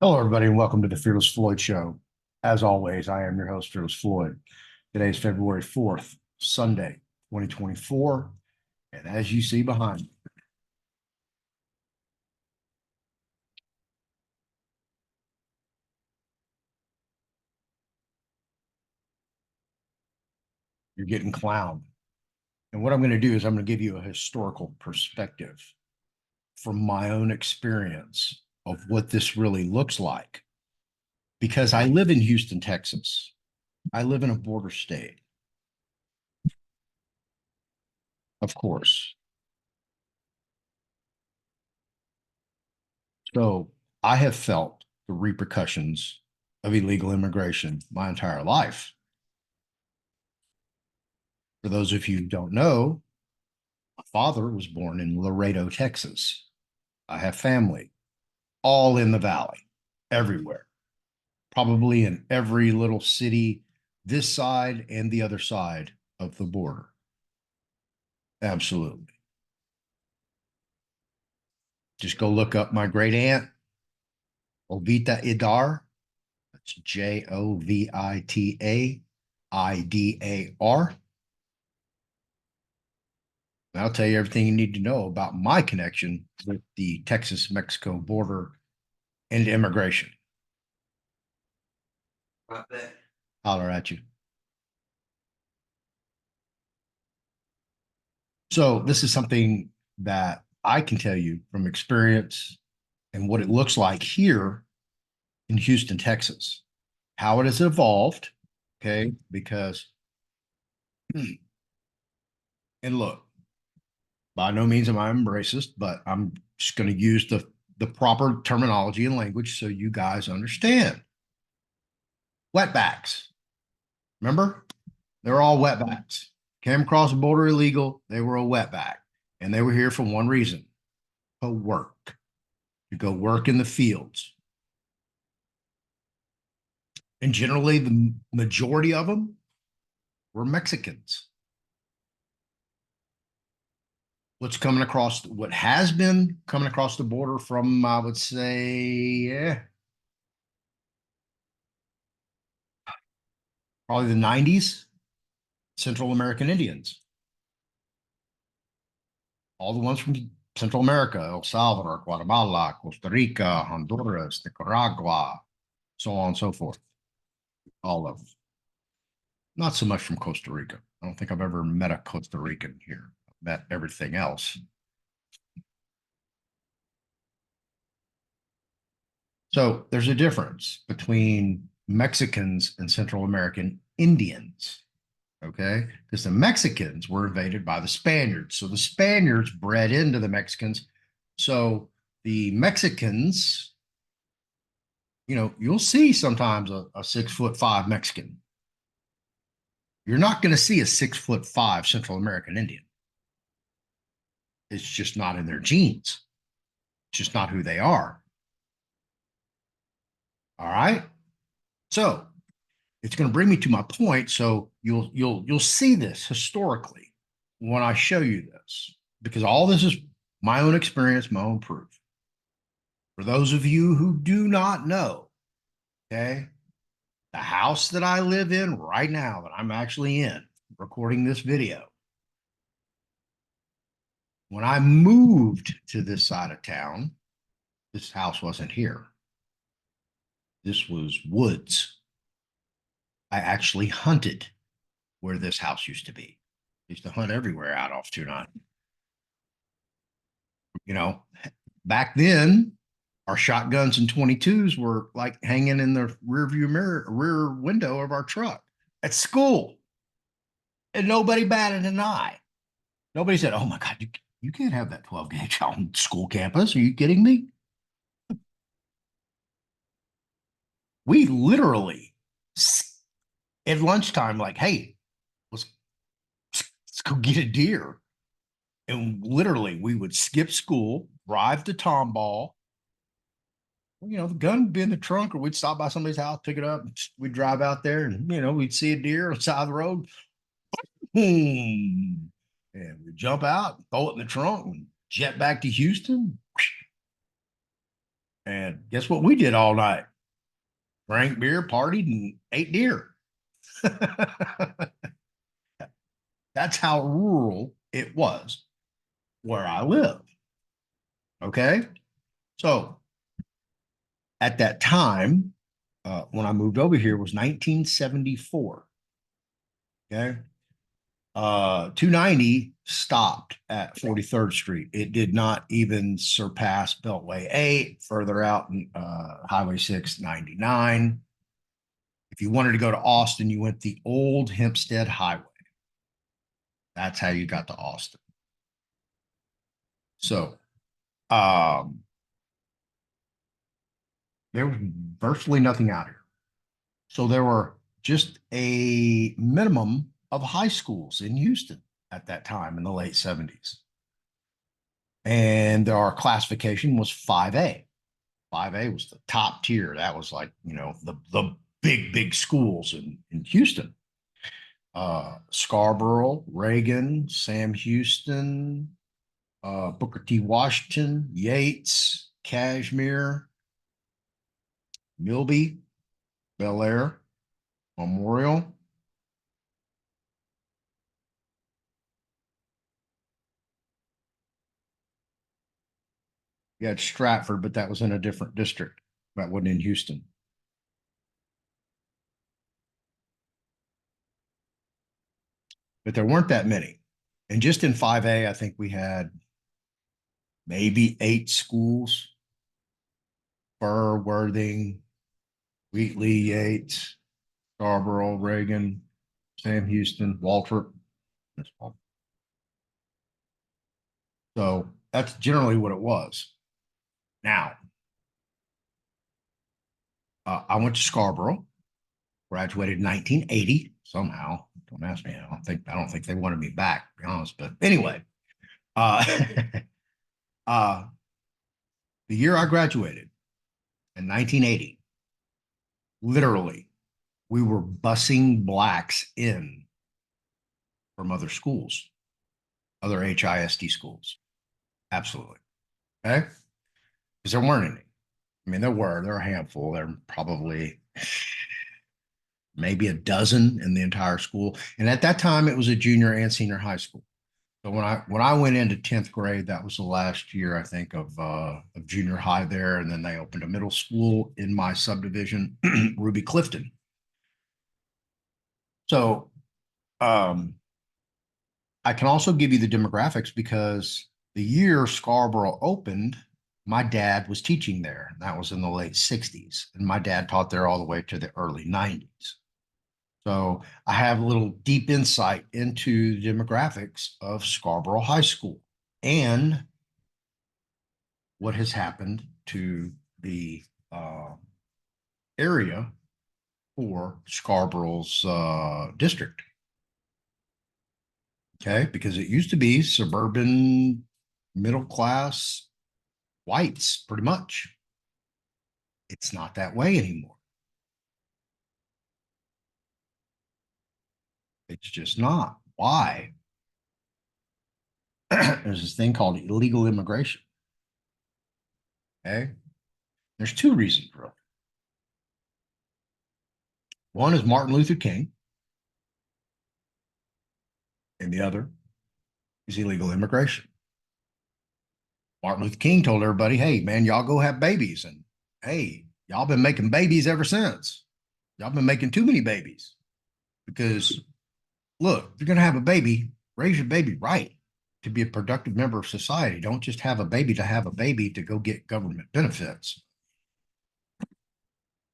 Hello, everybody, and welcome to the Fearless Floyd Show. As always, I am your host, Fearless Floyd. Today is February 4th, Sunday, 2024. And as you see behind me, you're getting clowned. And what I'm going to do is I'm going to give you a historical perspective from my own experience of what this really looks like. Because I live in Houston, Texas. I live in a border state, of course. So I have felt the repercussions of illegal immigration my entire life. For those of you who don't know, my father was born in Laredo, Texas. I have family all in the valley, everywhere, probably in every little city, this side and the other side of the border. Absolutely. Just go look up my great aunt, Ovita Idar. That's Jovita Idar. And I'll tell you everything you need to know about my connection with the Texas-Mexico border and immigration. Right there. Holler at you. So this is something that I can tell you from experience and what it looks like here in Houston, Texas, how it has evolved. Okay. Because, and look, by no means am I a racist, but I'm just going to use the proper terminology and language so you guys understand. Wetbacks. Remember? They're all wetbacks. Came across the border illegal. They were a wetback. And they were here for one reason, to work, to go work in the fields. And generally, the majority of them were Mexicans. What has been coming across the border from, I would say, probably the 90s, Central American Indians. All the ones from Central America, El Salvador, Guatemala, Costa Rica, Honduras, Nicaragua, so on and so forth. All of them. Not so much from Costa Rica. I don't think I've ever met a Costa Rican here. I've met everything else. So there's a difference between Mexicans and Central American Indians, okay? Because the Mexicans were invaded by the Spaniards. So the Spaniards bred into the Mexicans. So the Mexicans, you'll see sometimes a 6'5" Mexican. You're not going to see a 6'5" Central American Indian. It's just not in their genes. It's just not who they are. All right. So it's going to bring me to my point. So you'll see this historically when I show you this, because all this is my own experience, my own proof. For those of you who do not know, okay, the house that I live in right now, that I'm actually in, recording this video, when I moved to this side of town, this house wasn't here. This was woods. I actually hunted where this house used to be. I used to hunt everywhere out off 29. Back then, our shotguns and 22s were like hanging in the rear window of our truck at school. And nobody batted an eye. Nobody said, "Oh my God, you can't have that 12 gauge on school campus. Are you kidding me?" We literally at lunchtime, like, "Hey, let's go get a deer." And literally, we would skip school, drive to Tomball. The gun would be in the trunk, or we'd stop by somebody's house, pick it up, and we'd drive out there, and we'd see a deer on the side of the road. Boom. And we'd jump out, throw it in the trunk, and jet back to Houston. And guess what we did all night? Drank beer, partied, and ate deer. That's how rural it was where I live. Okay. So at that time, when I moved over here was 1974. Okay. 290 stopped at 43rd Street. It did not even surpass Beltway 8, further out in Highway 699. If you wanted to go to Austin, you went the old Hempstead Highway. That's how you got to Austin. So there was virtually nothing out here. So there were just a minimum of high schools in Houston at that time in the late 70s. And our classification was 5A. 5A was the top tier. That was like, the big schools in Houston. Scarborough, Reagan, Sam Houston, Booker T. Washington, Yates, Cashmere, Milby, Bel Air, Memorial. You had Stratford, but that was in a different district. That wasn't in Houston. But there weren't that many. And just in 5A, I think we had maybe 8 schools. Burr, Worthing, Wheatley, Yates, Scarborough, Reagan, Sam Houston, Waltrip. So that's generally what it was. Now, I went to Scarborough, graduated in 1980 somehow. Don't ask me. I don't think they wanted me back, to be honest. But anyway, uh, uh, the year I graduated in 1980, literally, we were busing blacks in from other schools, other HISD schools. Absolutely. Okay. Because there weren't any. I mean, there were a handful. There were probably maybe a dozen in the entire school. And at that time, it was a junior and senior high school. So when I went into 10th grade, that was the last year, I think, of junior high there. And then they opened a middle school in my subdivision, Ruby Clifton. So I can also give you the demographics because the year Scarborough opened, my dad was teaching there. That was in the late 60s. And my dad taught there all the way to the early 90s. So I have a little deep insight into the demographics of Scarborough High School and what has happened to the area for Scarborough's district. Okay, because it used to be suburban, middle class whites, pretty much. It's not that way anymore. It's just not. Why? There's this thing called illegal immigration. Okay. There's 2 reasons, really. One is Martin Luther King, and the other is illegal immigration. Martin Luther King told everybody, hey, man, y'all go have babies. And hey, y'all been making babies ever since. Y'all been making too many babies because look, if you're going to have a baby, raise your baby right to be a productive member of society. Don't just have a baby to have a baby to go get government benefits.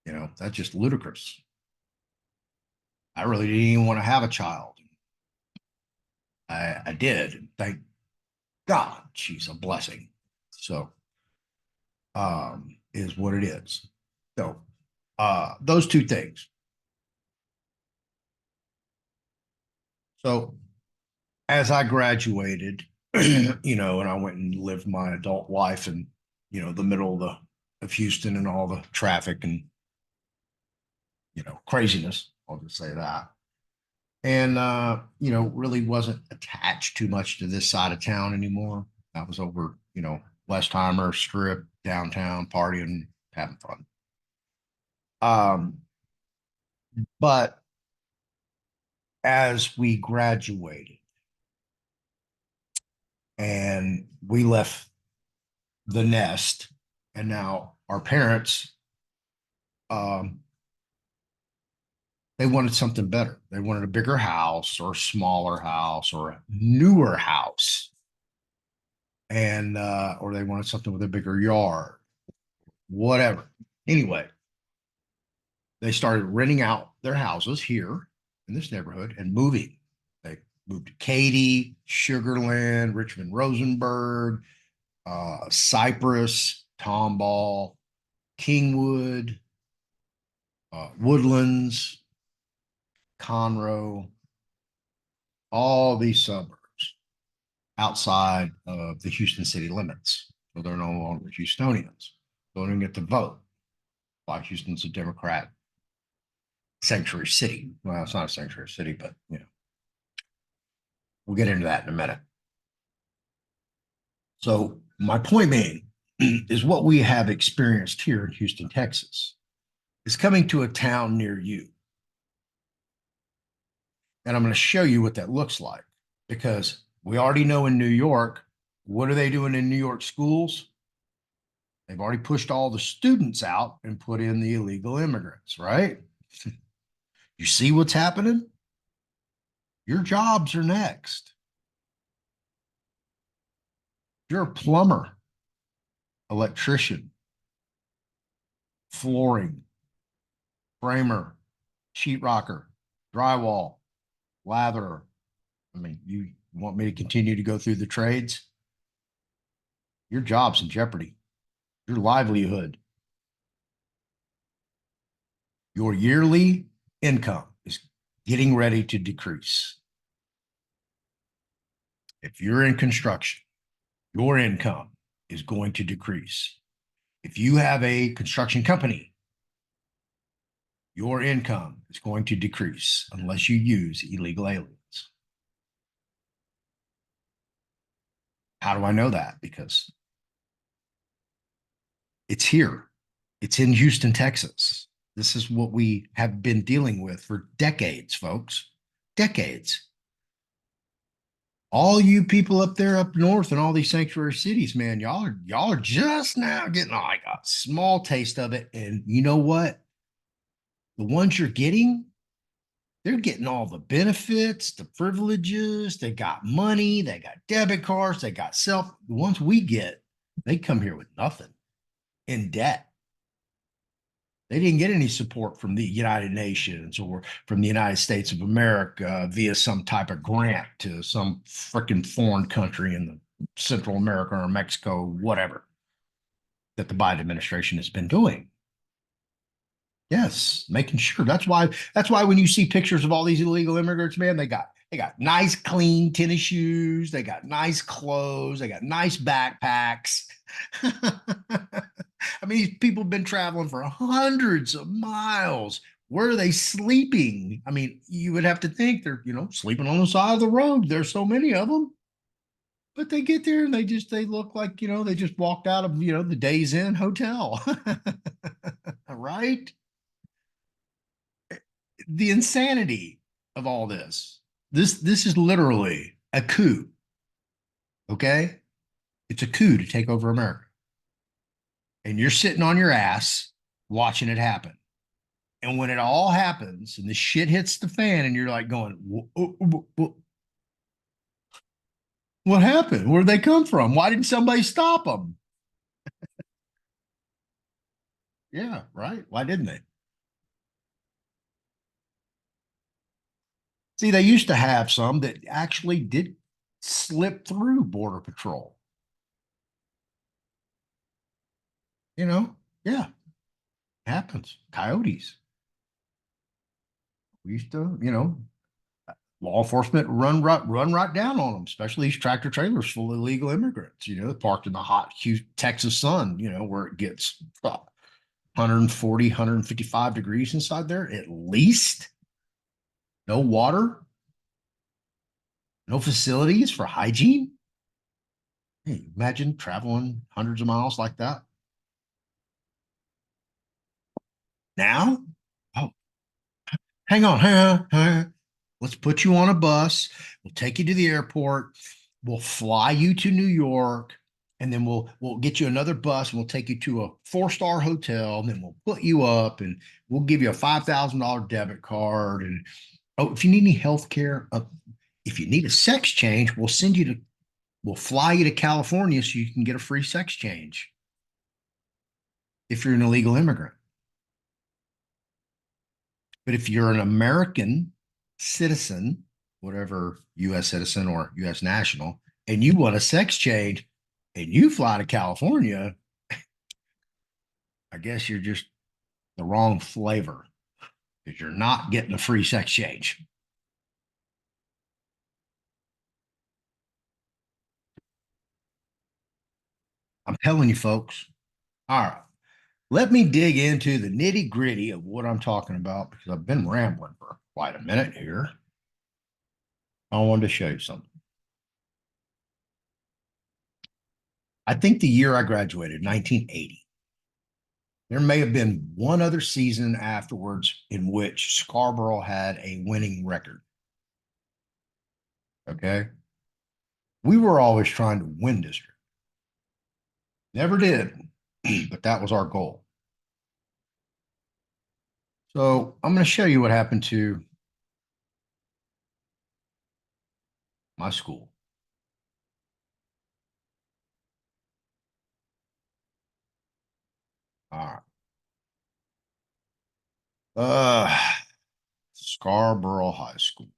That's just ludicrous. I really didn't even want to have a child. I did. Thank God she's a blessing. So is what it is. So those 2 things. So as I graduated, and I went and lived my adult life in, the middle of Houston and all the traffic and, craziness. I'll just say that. And, really wasn't attached too much to this side of town anymore. I was over, Westheimer, Strip, downtown partying, having fun. Um, but as we graduated and we left the nest, and now our parents, um, they wanted something better. They wanted a bigger house or a smaller house or a newer house. And or they wanted something with a bigger yard, whatever. Anyway, they started renting out their houses here in this neighborhood and moving. They moved to Katy, Sugarland, Richmond Rosenberg, Cypress, Tomball, Kingwood, Woodlands, Conroe, all these suburbs outside of the Houston city limits. So they're no longer Houstonians. They don't get to vote. Why Houston's a Democrat sanctuary city. Well, it's not a sanctuary city, but we'll get into that in a minute. So my point being is what we have experienced here in Houston, Texas, is coming to a town near you. And I'm going to show you what that looks like, because we already know in New York, what are they doing in New York schools? They've already pushed all the students out and put in the illegal immigrants, right? You see what's happening? Your jobs are next. You're a plumber, electrician, flooring, framer, sheetrocker, drywall, latherer. I mean, you want me to continue to go through the trades? Your job's in jeopardy. Your livelihood, your yearly income is getting ready to decrease. If you're in construction, your income is going to decrease. If you have a construction company, your income is going to decrease unless you use illegal aliens. How do I know that? Because it's here. It's in Houston, Texas. This is what we have been dealing with for decades, folks. Decades. All you people up there up north and all these sanctuary cities, man, y'all are just now getting like a small taste of it. And you know what? The ones you're getting, they're getting all the benefits, the privileges. They got money, they got debit cards, they got the ones we get, they come here with nothing, in debt. They didn't get any support from the United Nations or from the United States of America via some type of grant to some freaking foreign country in the Central America or Mexico, whatever, that the Biden administration has been doing. Yes, making sure. That's why when you see pictures of all these illegal immigrants, man, they got nice clean tennis shoes, they got nice clothes, they got nice backpacks. I mean, these people have been traveling for hundreds of miles. Where are they sleeping? I mean, you would have to think they're, sleeping on the side of the road. There's so many of them. But they get there and they look like, they just walked out of, the Days Inn hotel. Right? The insanity of all this. This is literally a coup. Okay? It's a coup to take over America. And you're sitting on your ass watching it happen. And when it all happens and the shit hits the fan and you're like going, what happened? Where'd they come from? Why didn't somebody stop them? Yeah, right. Why didn't they? See, they used to have some that actually did slip through Border Patrol. Yeah, happens. Coyotes. We used to, law enforcement run right down on them, especially these tractor trailers full of illegal immigrants, parked in the hot Texas sun, where it gets 140, 155 degrees inside there at least. No water, no facilities for hygiene. Hey, imagine traveling hundreds of miles like that. Now, oh, hang on. Let's put you on a bus. We'll take you to the airport. We'll fly you to New York, and then we'll get you another bus, and we'll take you to a four-star hotel, and then we'll put you up, and we'll give you a $5,000 debit card. And oh, if you need any health care, if you need a sex change, we'll fly you to California so you can get a free sex change if you're an illegal immigrant. But if you're an American citizen, whatever U.S. citizen or U.S. national, and you want a sex change and you fly to California, I guess you're just the wrong flavor because you're not getting a free sex change. I'm telling you, folks. All right. Let me dig into the nitty gritty of what I'm talking about because I've been rambling for quite a minute here. I wanted to show you something. I think the year I graduated, 1980, there may have been one other season afterwards in which Scarborough had a winning record. Okay. We were always trying to win district. Never did, but that was our goal. So I'm going to show you what happened to my school. All right. Scarborough High School.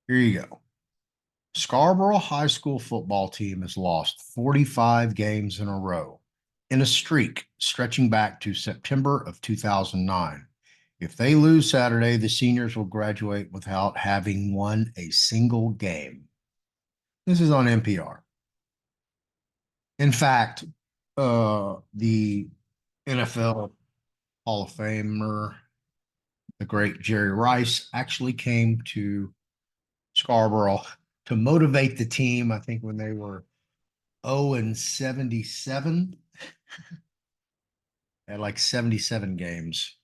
Here you go. Scarborough High School football team has lost 45 games in a row in a streak stretching back to September of 2009. If they lose Saturday, the seniors will graduate without having won a single game. This is on NPR. In fact, the NFL Hall of Famer, the great Jerry Rice, actually came to Scarborough to motivate the team. I think when they were 0-77, at like 77 games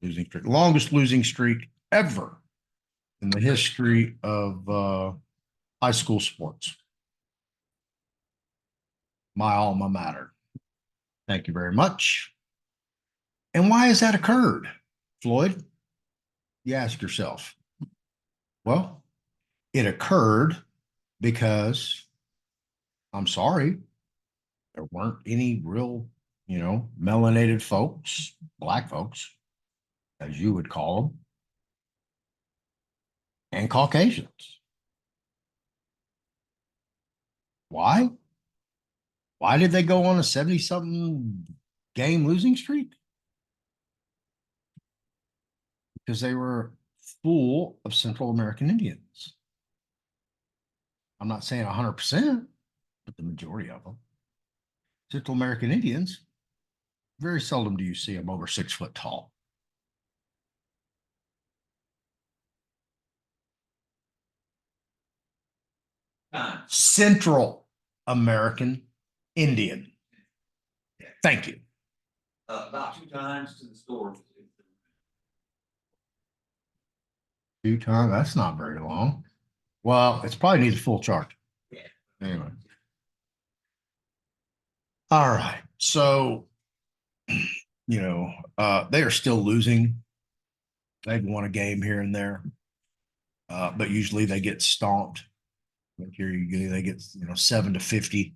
losing streak, longest losing streak ever in the history of high school sports. My alma mater. Thank you very much. And why has that occurred, Floyd? You ask yourself. Well, it occurred because I'm sorry, there weren't any real, melanated folks, black folks, as you would call them, and Caucasians. Why? Why did they go on a 70-something game losing streak? Because they were full of Central American Indians. I'm not saying 100%, but the majority of them. Central American Indians, very seldom do you see them over 6 foot tall. Central American Indian. Thank you. About 2 times to the store. 2 times? That's not very long. Well, it's probably needs a full charge. Yeah. Anyway. All right. So, they are still losing. They've won a game here and there, but usually they get stomped. Like here you go, they get 7-50.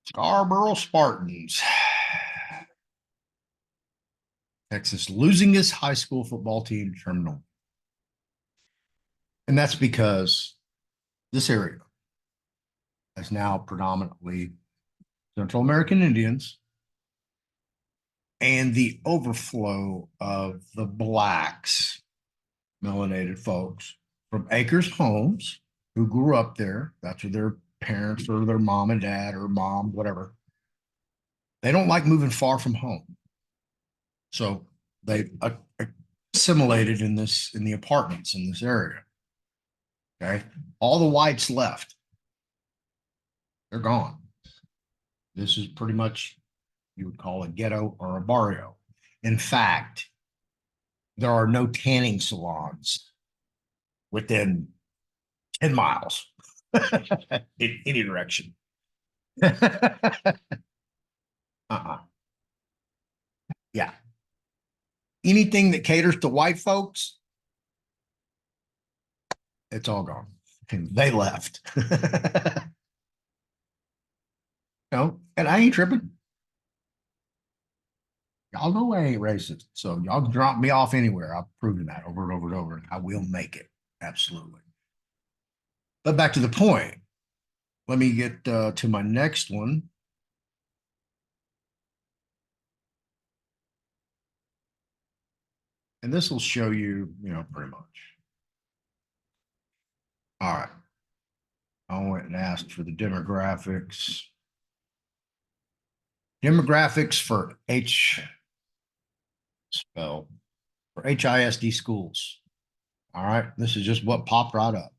Scarborough Spartans. Texas losingest high school football team terminal. And that's because this area is now predominantly Central American Indians and the overflow of the blacks, melanated folks from Acres Homes who grew up there. That's where their parents or their mom and dad or mom, whatever. They don't like moving far from home. So they assimilated in the apartments in this area. Okay. All the whites left. They're gone. This is pretty much, you would call a ghetto or a barrio. In fact, there are no tanning salons within 10 miles in any direction. Yeah. Anything that caters to white folks, it's all gone. They left. No, and I ain't tripping. Y'all know I ain't racist. So y'all can drop me off anywhere. I've proven that over and over and over. And I will make it. Absolutely. But back to the point. Let me get to my next one. And this will show you, pretty much. All right. I went and asked for the demographics. Demographics for HISD schools. All right. This is just what popped right up.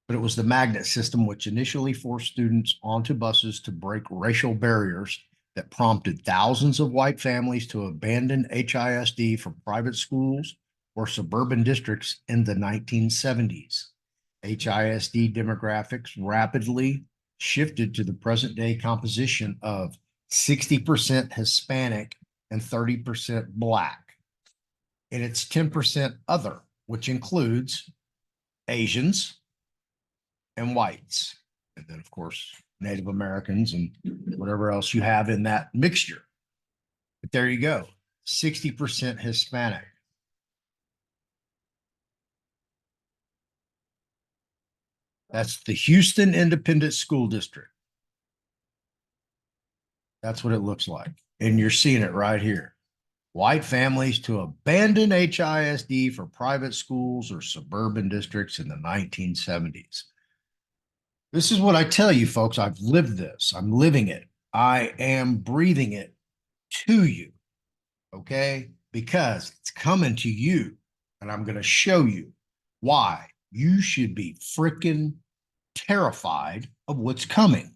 But it was the magnet system which initially forced students onto buses to break racial barriers that prompted thousands of white families to abandon HISD for private schools or suburban districts in the 1970s. HISD demographics rapidly shifted to the present day composition of 60% Hispanic and 30% Black. And it's 10% other, which includes Asians and whites. And then, of course, Native Americans and whatever else you have in that mixture. But there you go, 60% Hispanic. That's the Houston Independent School District. That's what it looks like. And you're seeing it right here. White families to abandon HISD for private schools or suburban districts in the 1970s. This is what I tell you, folks. I've lived this. I'm living it. I am breathing it to you. Okay? Because it's coming to you. And I'm going to show you why you should be freaking terrified of what's coming,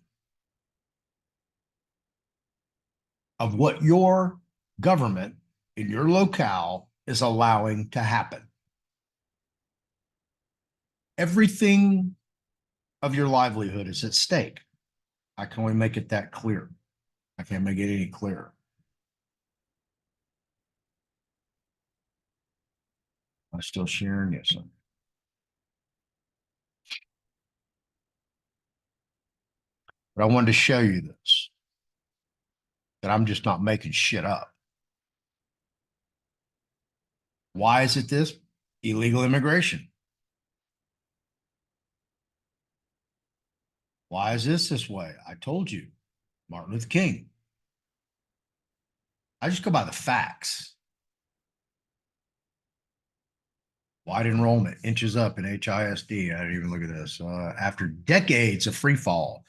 of what your government in your locale is allowing to happen. Everything of your livelihood is at stake. I can only make it that clear. I can't make it any clearer. I'm still sharing. Yes, sir. But I wanted to show you this, that I'm just not making shit up. Why is it this? Illegal immigration. Why is this way? I told you, Martin Luther King. I just go by the facts. White enrollment inches up in HISD. I didn't even look at this. After decades of free fall,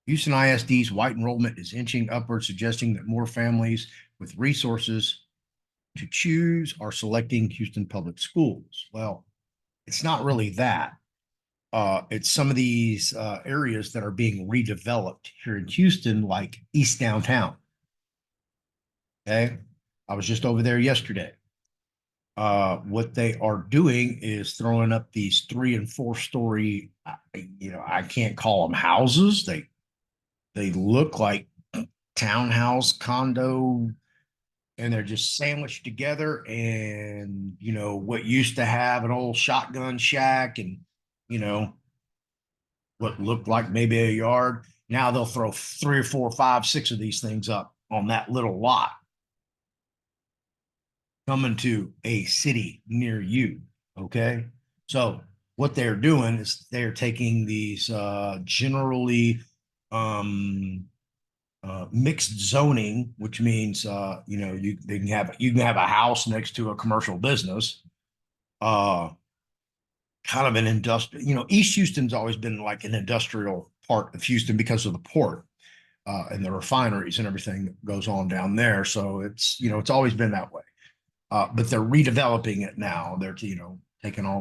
Houston ISD's white enrollment is inching upward, suggesting that more families with resources to choose are selecting Houston public schools. Well, it's not really that. It's some of these areas that are being redeveloped here in Houston, like East Downtown. Okay. I was just over there yesterday. What they are doing is throwing up these 3- and 4-story, I can't call them houses. They look like townhouse, condo, and they're just sandwiched together. And, what used to have an old shotgun shack and, what looked like maybe a yard. Now they'll throw 3 or 4, 5, 6 of these things up on that little lot, coming to a city near you. Okay. So what they're doing is they're taking these generally mixed zoning, which means you can have a house next to a commercial business, kind of an industrial. East Houston's always been like an industrial part of Houston because of the port and the refineries and everything that goes on down there. So it's always been that way. But they're redeveloping it now. They're taking all